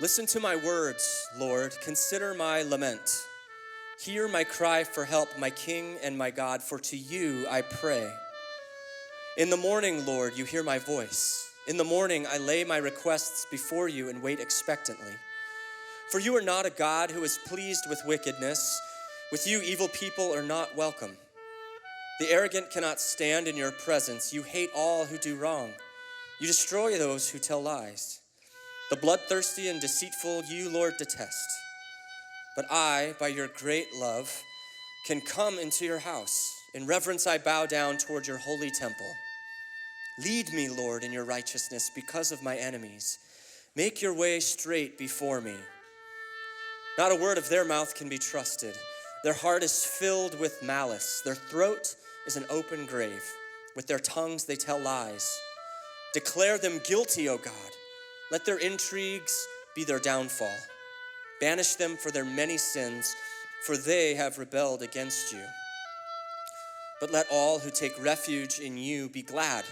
Listen to my words, Lord. Consider my lament. Hear my cry for help, my King and my God, for to you I pray. In the morning, Lord, you hear my voice. In the morning, I lay my requests before you and wait expectantly. For you are not a God who is pleased with wickedness. With you, evil people are not welcome. The arrogant cannot stand in your presence. You hate all who do wrong. You destroy those who tell lies. The bloodthirsty and deceitful you, Lord, detest. But I, by your great love, can come into your house. In reverence I bow down toward your holy temple. Lead me, Lord, in your righteousness because of my enemies. Make your way straight before me. Not a word of their mouth can be trusted. Their heart is filled with malice. Their throat is an open grave. With their tongues they tell lies. Declare them guilty, O God. Let their intrigues be their downfall. Banish them for their many sins, for they have rebelled against you. But let all who take refuge in you be glad.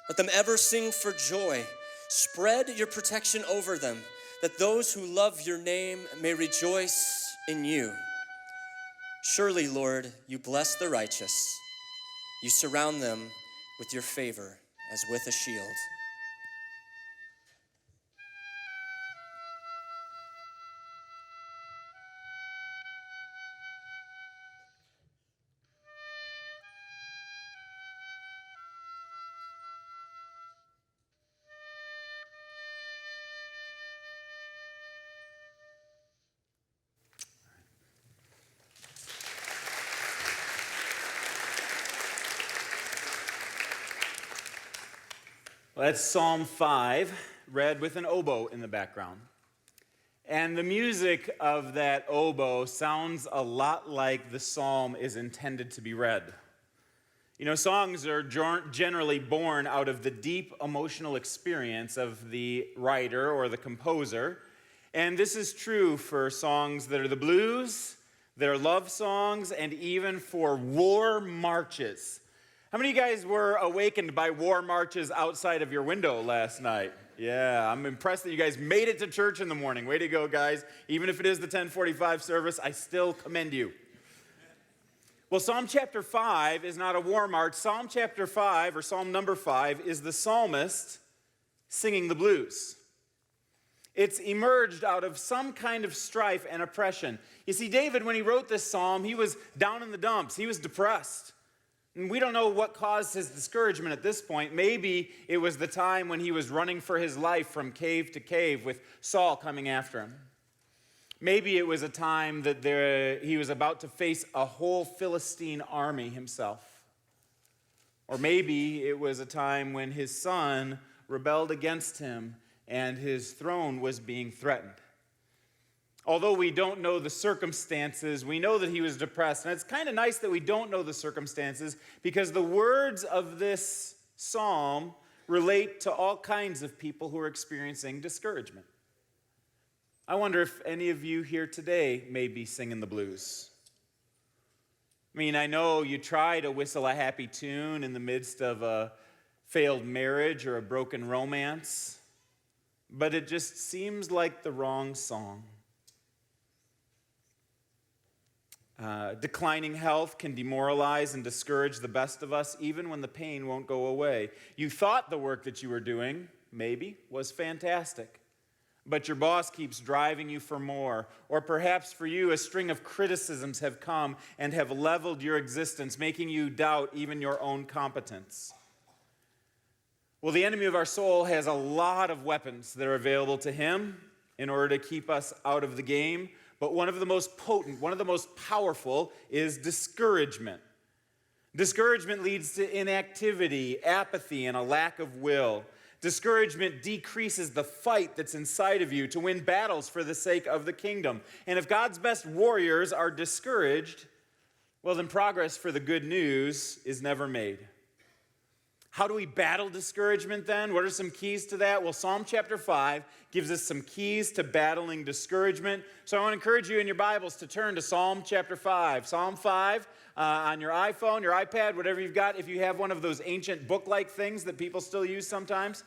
Let them ever sing for joy. Spread your protection over them, that those who love your name may rejoice in you. Surely, Lord, you bless the righteous. You surround them with your favor as with a shield. Well, that's Psalm 5, read with an oboe in the background. And the music of that oboe sounds a lot like the psalm is intended to be read. You know, songs are generally born out of the deep emotional experience of the writer or the composer. And this is true for songs that are the blues, that are love songs, and even for war marches. How many of you guys were awakened by war marches outside of your window last night? Yeah, I'm impressed that you guys made it to church in the morning. Way to go, guys. Even if it is the 10:45 service, I still commend you. Well, Psalm chapter 5 is not a war march. Psalm chapter 5, or Psalm number 5, is the psalmist singing the blues. It's emerged out of some kind of strife and oppression. You see, David, when he wrote this psalm, he was down in the dumps. He was depressed. And we don't know what caused his discouragement at this point. Maybe it was the time when he was running for his life from cave to cave with Saul coming after him. Maybe it was a time that he was about to face a whole Philistine army himself. Or maybe it was a time when his son rebelled against him and his throne was being threatened. Although we don't know the circumstances, we know that he was depressed. And it's kind of nice that we don't know the circumstances because the words of this psalm relate to all kinds of people who are experiencing discouragement. I wonder if any of you here today may be singing the blues. I mean, I know you try to whistle a happy tune in the midst of a failed marriage or a broken romance, but it just seems like the wrong song. Declining health can demoralize and discourage the best of us, even when the pain won't go away. You thought the work that you were doing, maybe, was fantastic, but your boss keeps driving you for more. Or perhaps for you, a string of criticisms have come and have leveled your existence, making you doubt even your own competence. Well, the enemy of our soul has a lot of weapons that are available to him in order to keep us out of the game. But one of the most potent, one of the most powerful is discouragement. Discouragement leads to inactivity, apathy, and a lack of will. Discouragement decreases the fight that's inside of you to win battles for the sake of the kingdom. And if God's best warriors are discouraged, well, then progress for the good news is never made. How do we battle discouragement then? What are some keys to that? Well, Psalm chapter 5 gives us some keys to battling discouragement. So I want to encourage you in your Bibles to turn to Psalm chapter 5. Psalm 5 on your iPhone, your iPad, whatever you've got. If you have one of those ancient book-like things that people still use sometimes,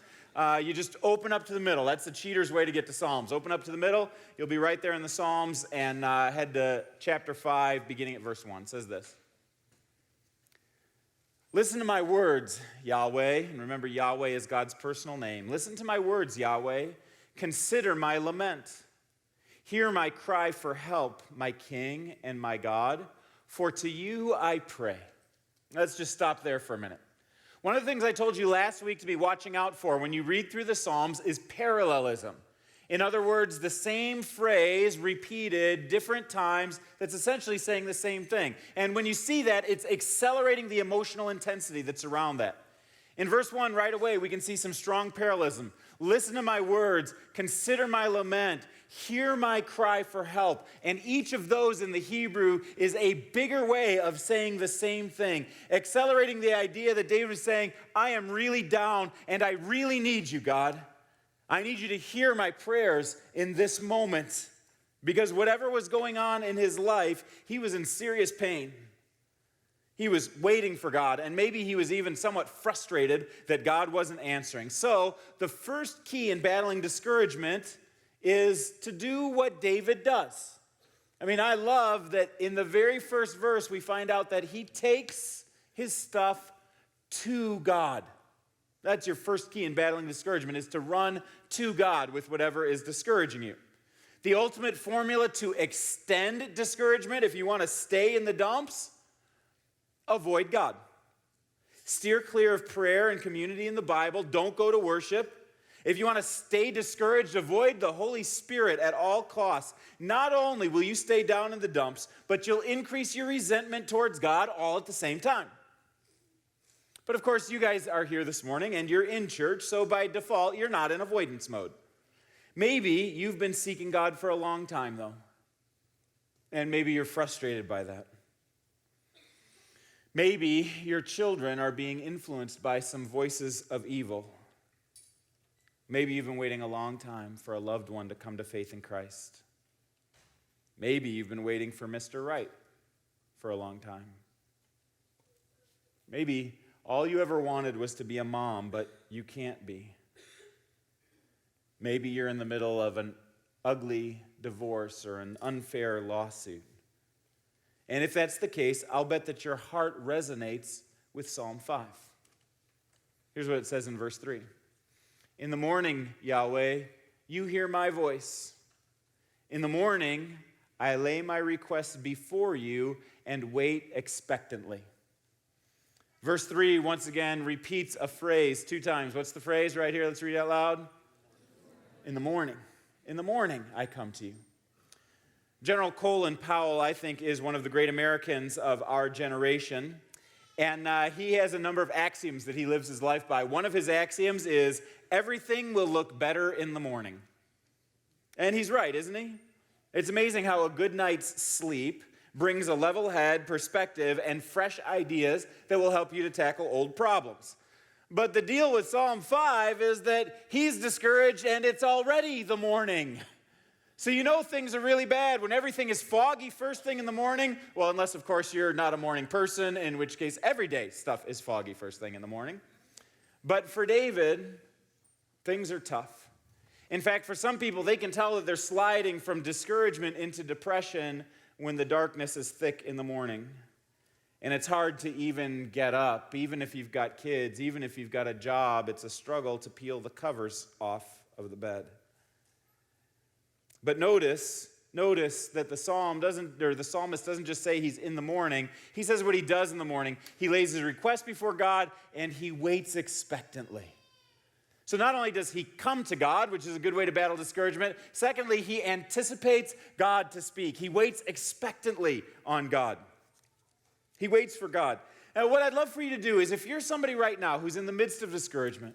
you just open up to the middle. That's the cheater's way to get to Psalms. Open up to the middle. You'll be right there in the Psalms, and head to chapter 5, beginning at verse 1. It says this. Listen to my words, Yahweh. And remember, Yahweh is God's personal name. Listen to my words, Yahweh. Consider my lament. Hear my cry for help, my King and my God. For to you I pray. Let's just stop there for a minute. One of the things I told you last week to be watching out for when you read through the Psalms is parallelism. In other words, the same phrase repeated different times that's essentially saying the same thing. And when you see that, it's accelerating the emotional intensity that's around that. In verse 1, right away, we can see some strong parallelism. Listen to my words, consider my lament, hear my cry for help. And each of those in the Hebrew is a bigger way of saying the same thing, accelerating the idea that David is saying, I am really down and I really need you, God. I need you to hear my prayers in this moment, because whatever was going on in his life, he was in serious pain. He was waiting for God, and maybe he was even somewhat frustrated that God wasn't answering. So the first key in battling discouragement is to do what David does. I mean, I love that in the very first verse, we find out that he takes his stuff to God. That's your first key in battling discouragement, is to run to God with whatever is discouraging you. The ultimate formula to extend discouragement, if you want to stay in the dumps, avoid God. Steer clear of prayer and community in the Bible. Don't go to worship. If you want to stay discouraged, avoid the Holy Spirit at all costs. Not only will you stay down in the dumps, but you'll increase your resentment towards God all at the same time. But of course, you guys are here this morning and you're in church, so by default, you're not in avoidance mode. Maybe you've been seeking God for a long time, though, and maybe you're frustrated by that. Maybe your children are being influenced by some voices of evil. Maybe you've been waiting a long time for a loved one to come to faith in Christ. Maybe you've been waiting for Mr. Right for a long time. Maybe all you ever wanted was to be a mom, but you can't be. Maybe you're in the middle of an ugly divorce or an unfair lawsuit. And if that's the case, I'll bet that your heart resonates with Psalm 5. Here's what it says in verse 3. In the morning, Yahweh, you hear my voice. In the morning, I lay my requests before you and wait expectantly. Verse 3, once again, repeats a phrase 2 times. What's the phrase right here? Let's read it out loud. In the morning. In the morning, I come to you. General Colin Powell, I think, is one of the great Americans of our generation. And he has a number of axioms that he lives his life by. One of his axioms is, everything will look better in the morning. And he's right, isn't he? It's amazing how a good night's sleep brings a level head, perspective, and fresh ideas that will help you to tackle old problems. But the deal with Psalm 5 is that he's discouraged and it's already the morning. So you know things are really bad when everything is foggy first thing in the morning. Well, unless, of course, you're not a morning person, in which case everyday stuff is foggy first thing in the morning. But for David, things are tough. In fact, for some people, they can tell that they're sliding from discouragement into depression when the darkness is thick in the morning. And it's hard to even get up. Even if you've got kids, even if you've got a job, it's a struggle to peel the covers off of the bed. But notice that the psalmist doesn't just say he's in the morning. He says what he does in the morning. He lays his request before God, and he waits expectantly. So not only does he come to God, which is a good way to battle discouragement, secondly, he anticipates God to speak. He waits expectantly on God. He waits for God. Now, what I'd love for you to do is, if you're somebody right now who's in the midst of discouragement,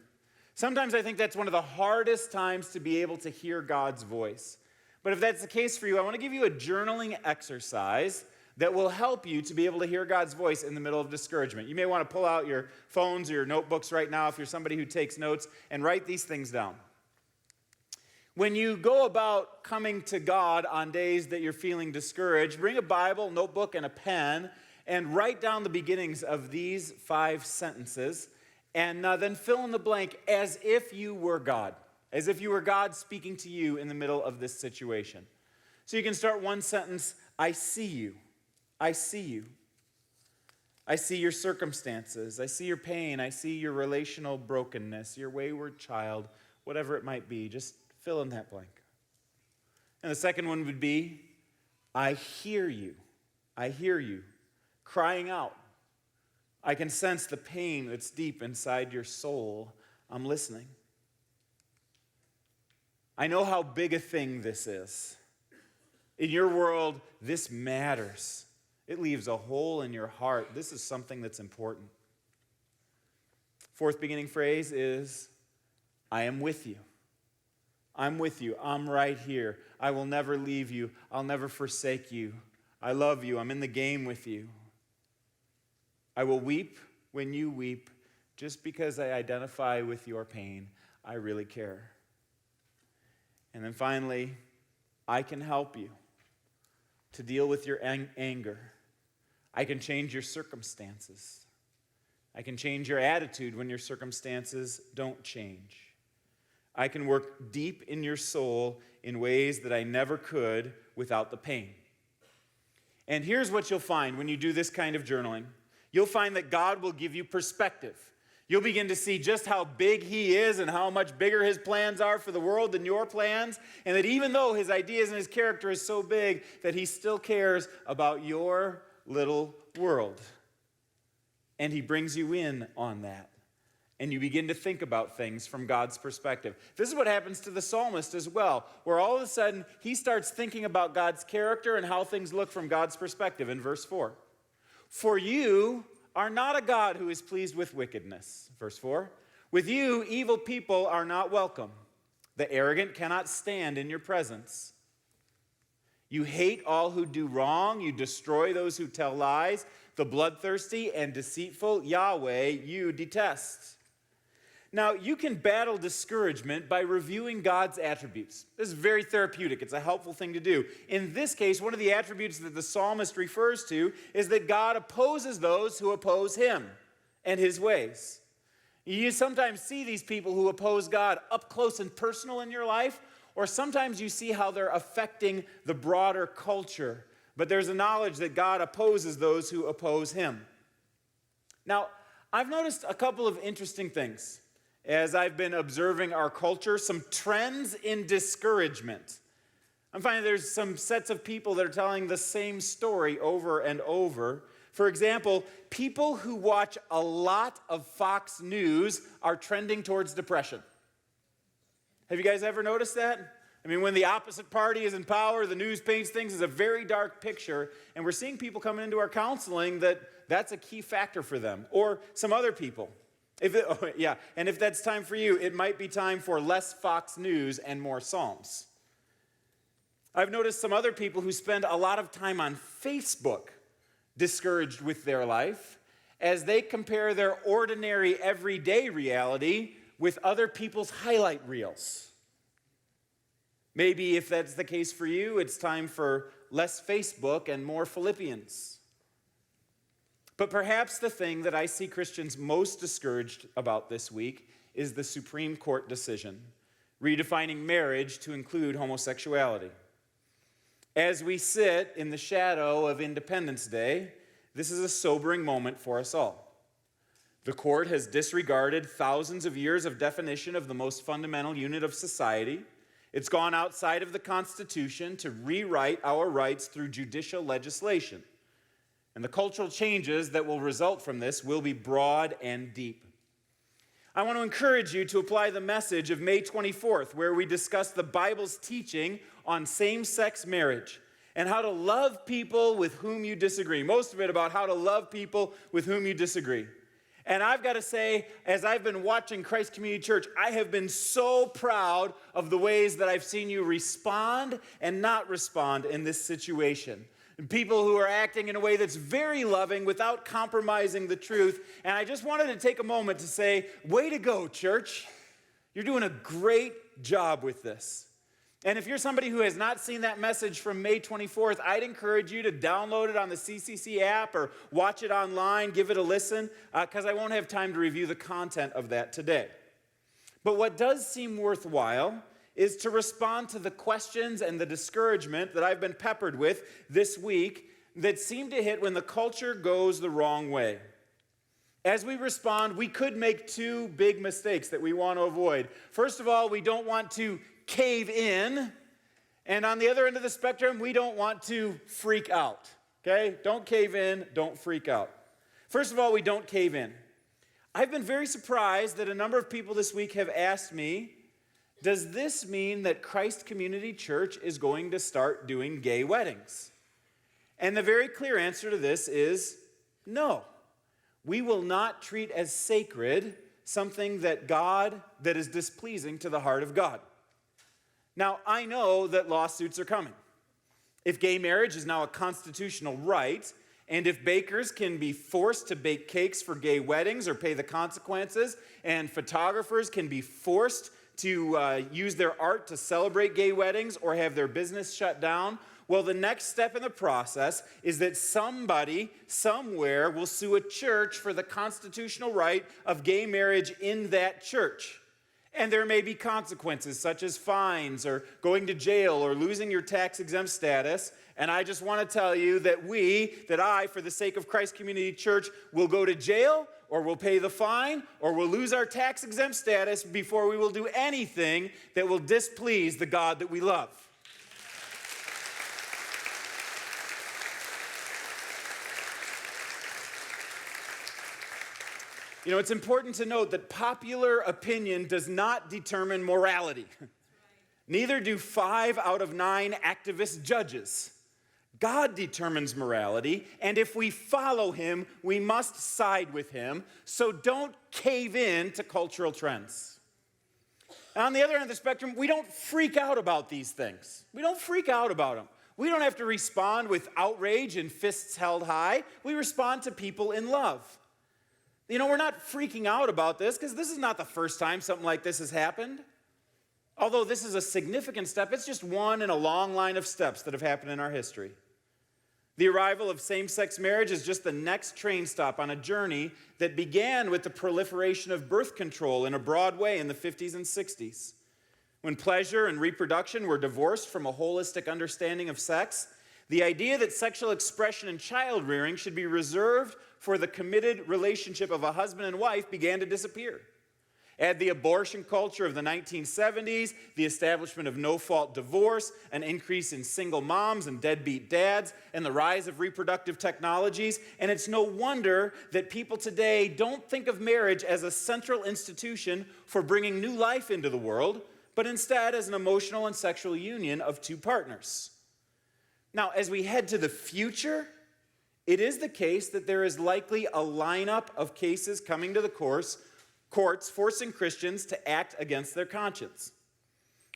sometimes I think that's one of the hardest times to be able to hear God's voice. But if that's the case for you, I want to give you a journaling exercise that will help you to be able to hear God's voice in the middle of discouragement. You may want to pull out your phones or your notebooks right now if you're somebody who takes notes and write these things down. When you go about coming to God on days that you're feeling discouraged, bring a Bible, notebook, and a pen and write down the beginnings of these 5 sentences and then fill in the blank as if you were God, as if you were God speaking to you in the middle of this situation. So you can start one sentence, I see you. I see you. I see your circumstances. I see your pain. I see your relational brokenness, your wayward child, whatever it might be. Just fill in that blank. And the second one would be, I hear you. I hear you crying out. I can sense the pain that's deep inside your soul. I'm listening. I know how big a thing this is. In your world, this matters. It leaves a hole in your heart. This is something that's important. Fourth beginning phrase is, I am with you. I'm with you. I'm right here. I will never leave you. I'll never forsake you. I love you. I'm in the game with you. I will weep when you weep just because I identify with your pain. I really care. And then finally, I can help you to deal with your anger. I can change your circumstances. I can change your attitude when your circumstances don't change. I can work deep in your soul in ways that I never could without the pain. And here's what you'll find when you do this kind of journaling. You'll find that God will give you perspective. You'll begin to see just how big He is and how much bigger His plans are for the world than your plans, and that even though His ideas and His character is so big, that He still cares about your little world. And He brings you in on that. And you begin to think about things from God's perspective. This is what happens to the psalmist as well, where all of a sudden he starts thinking about God's character and how things look from God's perspective in verse 4. For you are not a God who is pleased with wickedness. Verse 4. With you, evil people are not welcome. The arrogant cannot stand in your presence. You hate all who do wrong. You destroy those who tell lies. The bloodthirsty and deceitful Yahweh you detest. Now, you can battle discouragement by reviewing God's attributes. This is very therapeutic. It's a helpful thing to do. In this case, one of the attributes that the psalmist refers to is that God opposes those who oppose Him and His ways. You sometimes see these people who oppose God up close and personal in your life, or sometimes you see how they're affecting the broader culture. But there's a knowledge that God opposes those who oppose Him. Now, I've noticed a couple of interesting things as I've been observing our culture, some trends in discouragement. I'm finding there's some sets of people that are telling the same story over and over. For example, people who watch a lot of Fox News are trending towards depression. Have you guys ever noticed that? I mean, when the opposite party is in power, the news paints things as a very dark picture, and we're seeing people coming into our counseling that's a key factor for them, or some other people. And if that's time for you, it might be time for less Fox News and more Psalms. I've noticed some other people who spend a lot of time on Facebook discouraged with their life as they compare their ordinary everyday reality with other people's highlight reels. Maybe if that's the case for you, it's time for less Facebook and more Philippians. But perhaps the thing that I see Christians most discouraged about this week is the Supreme Court decision, redefining marriage to include homosexuality. As we sit in the shadow of Independence Day, this is a sobering moment for us all. The court has disregarded thousands of years of definition of the most fundamental unit of society. It's gone outside of the Constitution to rewrite our rights through judicial legislation. And the cultural changes that will result from this will be broad and deep. I want to encourage you to apply the message of May 24th, where we discuss the Bible's teaching on same-sex marriage and how to love people with whom you disagree. Most of it about how to love people with whom you disagree. And I've got to say, as I've been watching Christ Community Church, I have been so proud of the ways that I've seen you respond and not respond in this situation. People who are acting in a way that's very loving without compromising the truth. And I just wanted to take a moment to say, way to go, church. You're doing a great job with this. And if you're somebody who has not seen that message from May 24th, I'd encourage you to download it on the CCC app or watch it online, give it a listen, because I won't have time to review the content of that today. But what does seem worthwhile is to respond to the questions and the discouragement that I've been peppered with this week that seem to hit when the culture goes the wrong way. As we respond, we could make two big mistakes that we want to avoid. First of all, we don't want to cave in, and on the other end of the spectrum, we don't want to freak out, okay? Don't cave in, don't freak out. First of all, we don't cave in. I've been very surprised that a number of people this week have asked me, does this mean that Christ Community Church is going to start doing gay weddings? And the very clear answer to this is no. We will not treat as sacred something that is displeasing to the heart of God. Now, I know that lawsuits are coming. If gay marriage is now a constitutional right, and if bakers can be forced to bake cakes for gay weddings or pay the consequences, and photographers can be forced to use their art to celebrate gay weddings or have their business shut down, well, the next step in the process is that somebody, somewhere, will sue a church for the constitutional right of gay marriage in that church. And there may be consequences such as fines or going to jail or losing your tax-exempt status. And I just want to tell you that I, for the sake of Christ Community Church, will go to jail or we'll pay the fine or we'll lose our tax-exempt status before we will do anything that will displease the God that we love. You know, it's important to note that popular opinion does not determine morality. Neither do 5 out of 9 activist judges. God determines morality, and if we follow him, we must side with him, so don't cave in to cultural trends. On the other end of the spectrum, we don't freak out about these things. We don't freak out about them. We don't have to respond with outrage and fists held high. We respond to people in love. You know, we're not freaking out about this because this is not the first time something like this has happened. Although this is a significant step, it's just one in a long line of steps that have happened in our history. The arrival of same-sex marriage is just the next train stop on a journey that began with the proliferation of birth control in a broad way in the 50s and 60s. When pleasure and reproduction were divorced from a holistic understanding of sex, the idea that sexual expression and child-rearing should be reserved for the committed relationship of a husband and wife began to disappear. Add the abortion culture of the 1970s, the establishment of no-fault divorce, an increase in single moms and deadbeat dads, and the rise of reproductive technologies, and it's no wonder that people today don't think of marriage as a central institution for bringing new life into the world, but instead as an emotional and sexual union of two partners. Now, as we head to the future, it is the case that there is likely a lineup of cases coming to the courts forcing Christians to act against their conscience.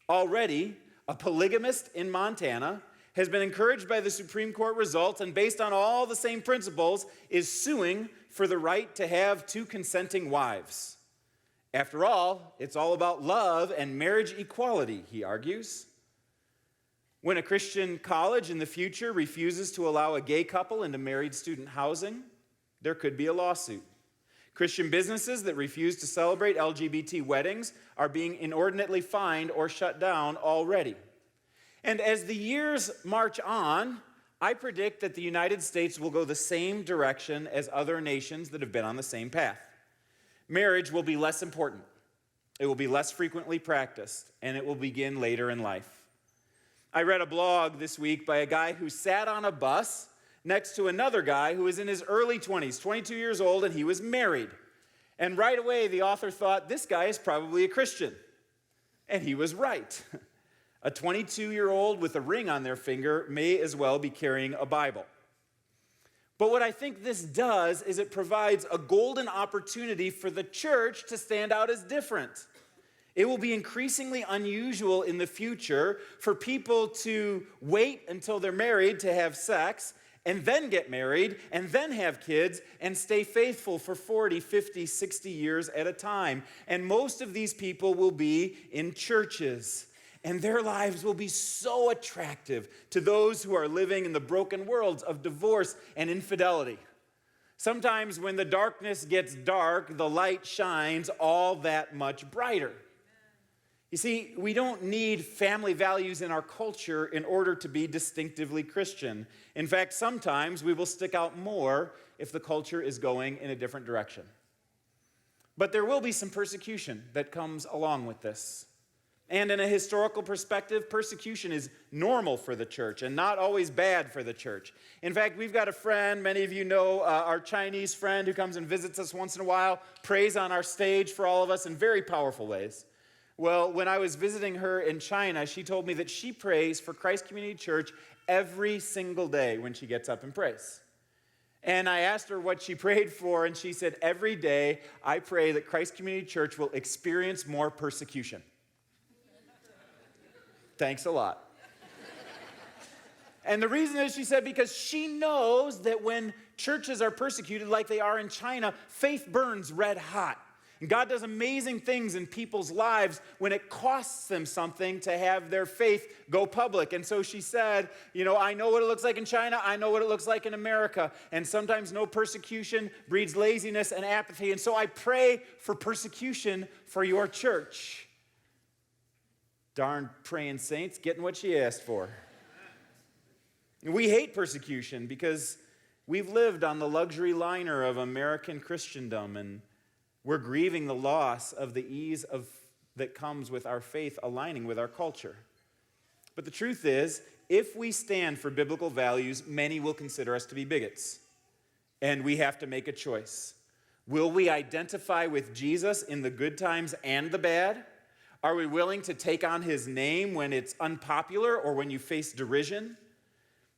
Already, a polygamist in Montana has been encouraged by the Supreme Court results and based on all the same principles is suing for the right to have 2 consenting wives. After all, it's all about love and marriage equality, he argues. When a Christian college in the future refuses to allow a gay couple into married student housing, there could be a lawsuit. Christian businesses that refuse to celebrate LGBT weddings are being inordinately fined or shut down already. And as the years march on, I predict that the United States will go the same direction as other nations that have been on the same path. Marriage will be less important, it will be less frequently practiced, and it will begin later in life. I read a blog this week by a guy who sat on a bus next to another guy who was in his early 20s, 22 years old, and he was married. And right away, the author thought, this guy is probably a Christian. And he was right. A 22-year-old with a ring on their finger may as well be carrying a Bible. But what I think this does is it provides a golden opportunity for the church to stand out as different. It will be increasingly unusual in the future for people to wait until they're married to have sex, and then get married, and then have kids, and stay faithful for 40, 50, 60 years at a time. And most of these people will be in churches. And their lives will be so attractive to those who are living in the broken worlds of divorce and infidelity. Sometimes when the darkness gets dark, the light shines all that much brighter. You see, we don't need family values in our culture in order to be distinctively Christian. In fact, sometimes we will stick out more if the culture is going in a different direction. But there will be some persecution that comes along with this. And in a historical perspective, persecution is normal for the church and not always bad for the church. In fact, we've got a friend, many of you know, our Chinese friend who comes and visits us once in a while, prays on our stage for all of us in very powerful ways. Well, when I was visiting her in China, she told me that she prays for Christ Community Church every single day when she gets up and prays. And I asked her what she prayed for, and she said, every day I pray that Christ Community Church will experience more persecution. Thanks a lot. And the reason is, she said, because she knows that when churches are persecuted like they are in China, faith burns red hot. And God does amazing things in people's lives when it costs them something to have their faith go public. And so she said, I know what it looks like in China. I know what it looks like in America. And sometimes no persecution breeds laziness and apathy. And so I pray for persecution for your church. Darn praying saints, getting what she asked for. We hate persecution because we've lived on the luxury liner of American Christendom, and we're grieving the loss of the ease that comes with our faith aligning with our culture. But the truth is, if we stand for biblical values, many will consider us to be bigots. And we have to make a choice. Will we identify with Jesus in the good times and the bad? Are we willing to take on his name when it's unpopular or when you face derision?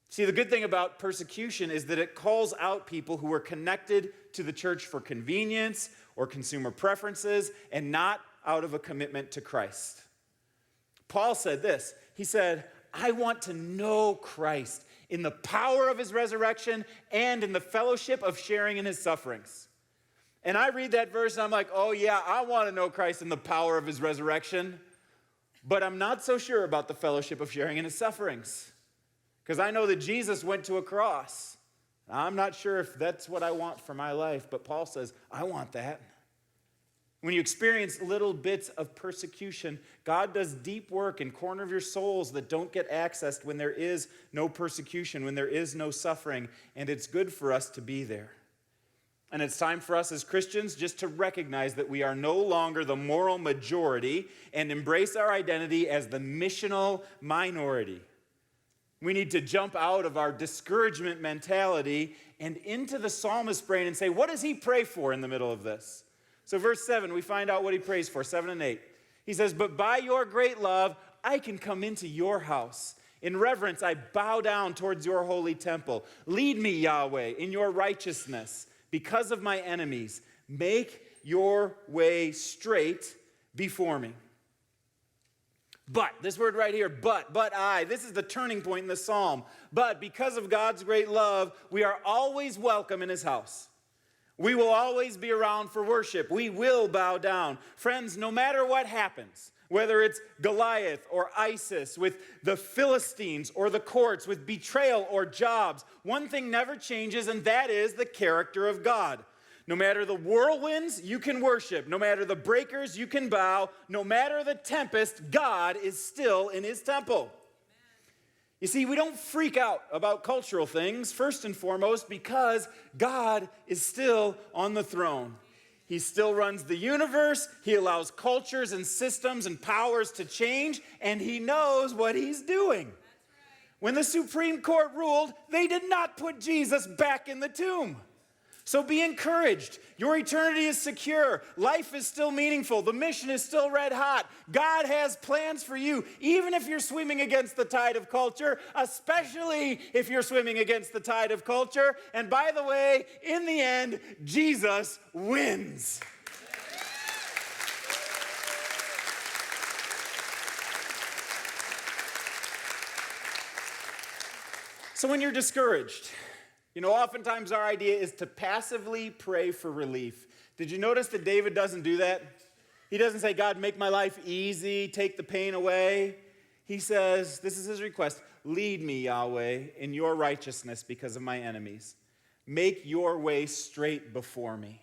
See, the good thing about persecution is that it calls out people who are connected to the church for convenience or consumer preferences and not out of a commitment to Christ. Paul said this. He said, I want to know Christ in the power of his resurrection and in the fellowship of sharing in his sufferings. And I read that verse and I'm like, oh yeah, I want to know Christ in the power of his resurrection, but I'm not so sure about the fellowship of sharing in his sufferings. Because I know that Jesus went to a cross. I'm not sure if that's what I want for my life, but Paul says, I want that. When you experience little bits of persecution, God does deep work in corner of your souls that don't get accessed when there is no persecution, when there is no suffering, and it's good for us to be there. And it's time for us as Christians just to recognize that we are no longer the moral majority and embrace our identity as the missional minority. We need to jump out of our discouragement mentality and into the psalmist's brain and say, what does he pray for in the middle of this? So verse 7, we find out what he prays for, 7 and 8. He says, but by your great love, I can come into your house. In reverence, I bow down towards your holy temple. Lead me, Yahweh, in your righteousness. Because of my enemies, make your way straight before me. But, this word right here, but I, this is the turning point in the psalm. But because of God's great love, we are always welcome in his house. We will always be around for worship. We will bow down. Friends, no matter what happens, whether it's Goliath or ISIS, with the Philistines or the courts, with betrayal or jobs, one thing never changes, and that is the character of God. No matter the whirlwinds, you can worship. No matter the breakers, you can bow. No matter the tempest, God is still in his temple. You see, we don't freak out about cultural things, first and foremost, because God is still on the throne. He still runs the universe. He allows cultures and systems and powers to change, and he knows what he's doing. When the Supreme Court ruled, they did not put Jesus back in the tomb. So be encouraged. Your eternity is secure. Life is still meaningful. The mission is still red hot. God has plans for you, even if you're swimming against the tide of culture, especially if you're swimming against the tide of culture. And by the way, in the end, Jesus wins. So when you're discouraged, oftentimes our idea is to passively pray for relief. Did you notice that David doesn't do that? He doesn't say, God, make my life easy, take the pain away. He says, this is his request, lead me, Yahweh, in your righteousness because of my enemies. Make your way straight before me.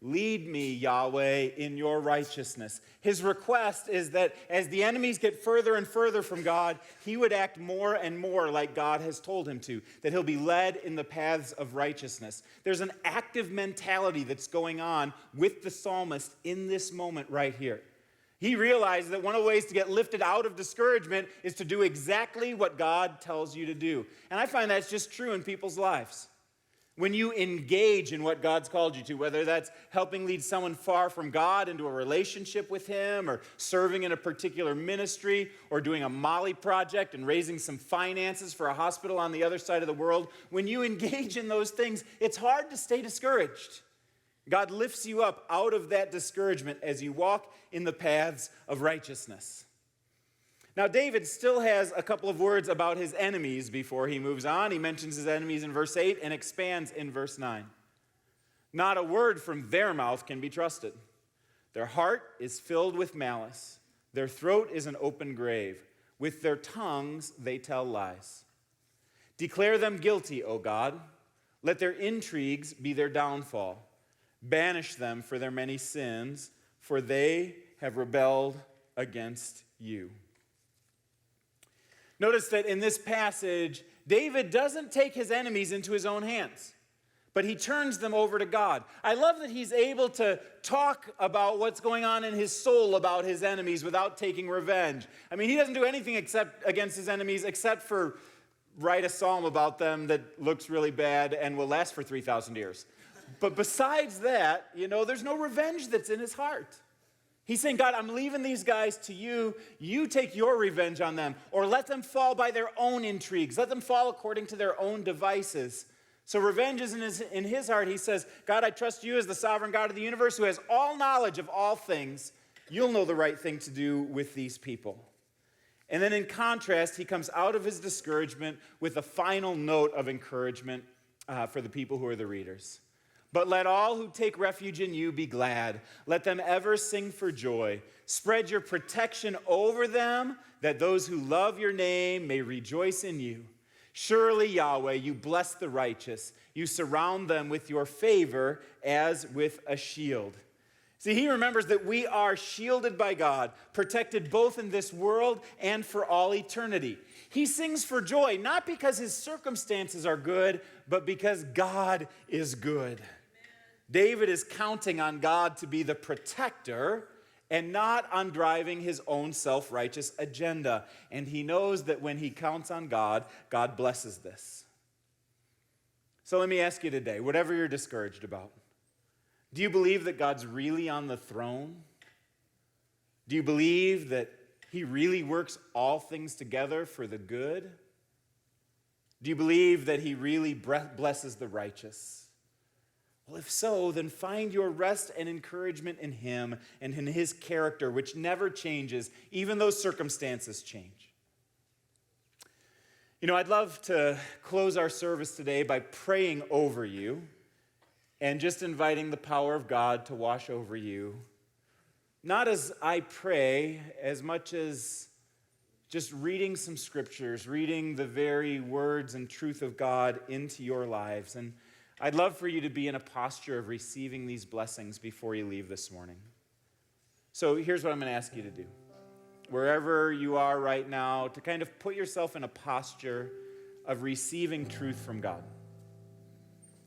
Lead me, Yahweh, in your righteousness. His request is that as the enemies get further and further from God, he would act more and more like God has told him to, that he'll be led in the paths of righteousness. There's an active mentality that's going on with the psalmist in this moment right here. He realizes that one of the ways to get lifted out of discouragement is to do exactly what God tells you to do. And I find that's just true in people's lives. When you engage in what God's called you to, whether that's helping lead someone far from God into a relationship with him, or serving in a particular ministry, or doing a Molly project and raising some finances for a hospital on the other side of the world, when you engage in those things, it's hard to stay discouraged. God lifts you up out of that discouragement as you walk in the paths of righteousness. Now, David still has a couple of words about his enemies before he moves on. He mentions his enemies in verse 8 and expands in verse 9. Not a word from their mouth can be trusted. Their heart is filled with malice. Their throat is an open grave. With their tongues they tell lies. Declare them guilty, O God. Let their intrigues be their downfall. Banish them for their many sins, for they have rebelled against you. Notice that in this passage, David doesn't take his enemies into his own hands, but he turns them over to God. I love that he's able to talk about what's going on in his soul about his enemies without taking revenge. I mean, he doesn't do anything against his enemies except for write a psalm about them that looks really bad and will last for 3,000 years. But besides that, there's no revenge that's in his heart. He's saying, God, I'm leaving these guys to you. You take your revenge on them, or let them fall by their own intrigues. Let them fall according to their own devices. So revenge is in his heart. He says, God, I trust you as the sovereign God of the universe who has all knowledge of all things. You'll know the right thing to do with these people. And then in contrast, he comes out of his discouragement with a final note of encouragement for the people who are the readers. But let all who take refuge in you be glad. Let them ever sing for joy. Spread your protection over them, that those who love your name may rejoice in you. Surely, Yahweh, you bless the righteous. You surround them with your favor as with a shield. See, he remembers that we are shielded by God, protected both in this world and for all eternity. He sings for joy, not because his circumstances are good, but because God is good. David is counting on God to be the protector and not on driving his own self-righteous agenda. And he knows that when he counts on God, God blesses this. So let me ask you today, whatever you're discouraged about, do you believe that God's really on the throne? Do you believe that he really works all things together for the good? Do you believe that he really blesses the righteous? Well, if so, then find your rest and encouragement in him and in his character, which never changes, even though circumstances change. I'd love to close our service today by praying over you and just inviting the power of God to wash over you. Not as I pray, as much as just reading some scriptures, reading the very words and truth of God into your lives. And I'd love for you to be in a posture of receiving these blessings before you leave this morning. So here's what I'm going to ask you to do. Wherever you are right now, to kind of put yourself in a posture of receiving truth from God.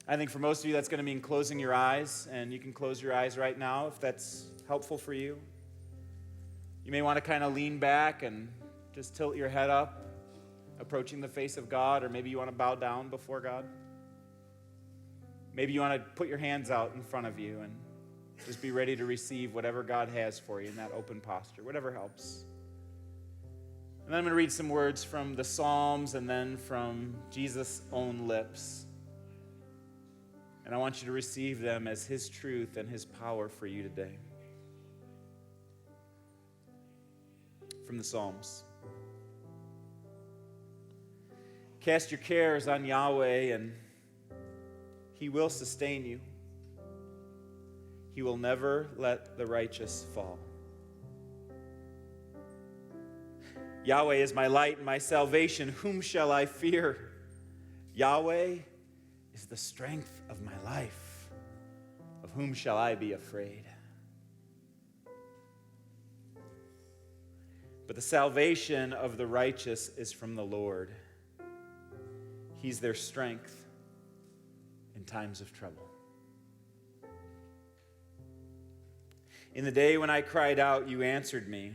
I think for most of you that's going to mean closing your eyes, and you can close your eyes right now if that's helpful for you. You may want to kind of lean back and just tilt your head up, approaching the face of God, or maybe you want to bow down before God. Maybe you want to put your hands out in front of you and just be ready to receive whatever God has for you in that open posture, whatever helps. And then I'm going to read some words from the Psalms and then from Jesus' own lips. And I want you to receive them as his truth and his power for you today. From the Psalms. Cast your cares on Yahweh, and He will sustain you. He will never let the righteous fall. Yahweh is my light and my salvation. Whom shall I fear? Yahweh is the strength of my life. Of whom shall I be afraid? But the salvation of the righteous is from the Lord. He's their strength in times of trouble. In the day when I cried out, you answered me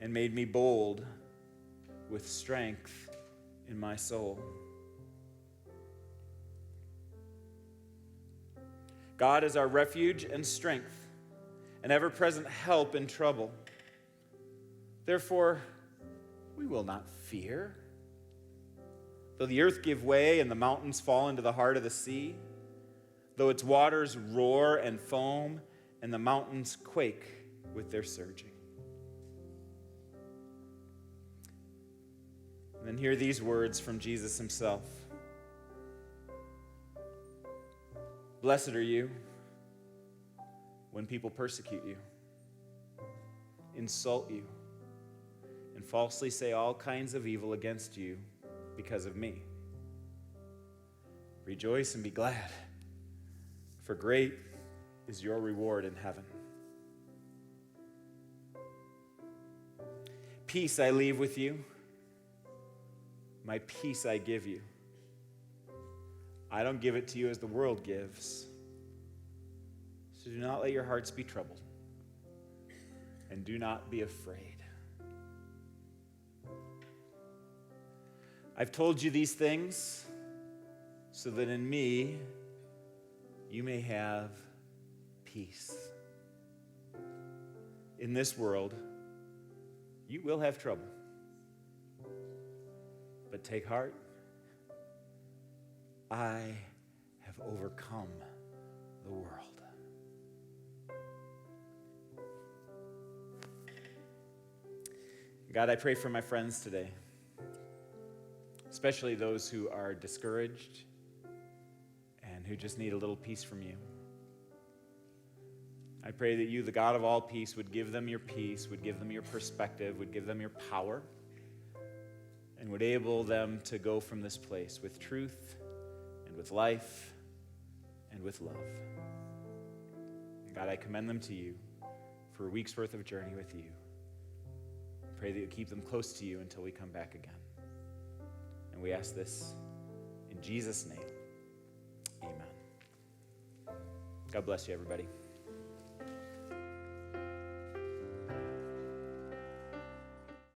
and made me bold with strength in my soul. God is our refuge and strength, an ever-present help in trouble. Therefore, we will not fear. Though the earth give way and the mountains fall into the heart of the sea, though its waters roar and foam and the mountains quake with their surging. And then hear these words from Jesus himself. Blessed are you when people persecute you, insult you, and falsely say all kinds of evil against you because of me. Rejoice and be glad, for great is your reward in heaven. Peace I leave with you, my peace I give you. I don't give it to you as the world gives. So do not let your hearts be troubled, and do not be afraid. I've told you these things so that in me you may have peace. In this world, you will have trouble. But take heart. I have overcome the world. God, I pray for my friends today, especially those who are discouraged and who just need a little peace from you. I pray that you, the God of all peace, would give them your peace, would give them your perspective, would give them your power, and would enable them to go from this place with truth and with life and with love. And God, I commend them to you for a week's worth of journey with you. I pray that you keep them close to you until we come back again. And we ask this in Jesus' name. Amen. God bless you, everybody.